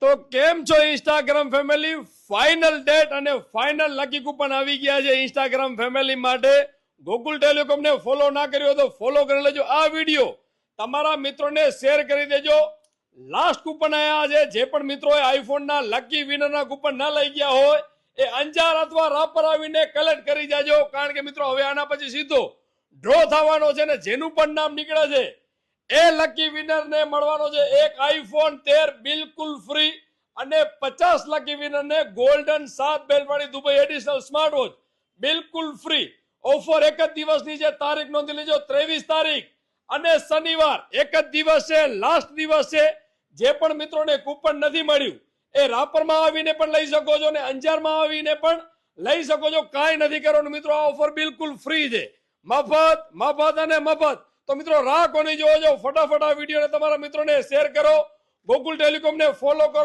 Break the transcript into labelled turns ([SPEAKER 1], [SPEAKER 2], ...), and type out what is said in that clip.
[SPEAKER 1] તો કેમ છો ઇન્સ્ટાગ્રામ ફેમિલી? ફાઇનલ ડેટ અને ફાઇનલ લકી કૂપન આવી ગયા છે ઇન્સ્ટાગ્રામ ફેમિલી માટે. ગોકુલ ટેલિકોમને ફોલો ના કર્યો તો ફોલો કરી લેજો. આ વિડીયો તમારા મિત્રોને શેર કરી દેજો. લાસ્ટ કૂપન આયા છે. જે પણ મિત્રોએ આઈફોનના લકી વિનરના કૂપન ના લઈ ગયા હોય એ અંજાર અથવા રાપર આવીને કલેક્ટ કરી જાજો. કારણ કે મિત્રો હવે આના પછી સીધો ડ્રો થવાનો છે ને જેનું પણ નામ નીકળે છે એ લકી વિનર ને મળવાનો છે એક આઈફોન 13 બિલકુલ ફ્રી અને 50 લકી વિનર ને ગોલ્ડન 7 બેલ્ટ વાળી દુબઈ એડિશનલ સ્માર્ટ વોચ બિલકુલ ફ્રી. ઓફર એક જ દિવસની છે. તારીખ નોંધી લેજો 23 તારીખ અને શનિવાર એક જ દિવસ છે. લાસ્ટ દિવસ છે. જે પણ મિત્રોને કૂપન નથી મળ્યું એ રાપરમાં આવીને પણ લઈ શકો છો અને અંજારમાં આવીને પણ લઈ શકો છો. કાંઈ નથી કરવાનું મિત્રો. આ ઓફર બિલકુલ ફ્રી છે. મફત મફત અને મફત. તો મિત્રો રાહ કોની જોવો છો? ફટાફટ આ વિડીયોને તમારા મિત્રોને શેર કરો. ગોકુલ ટેલિકોમને ફોલો કરો.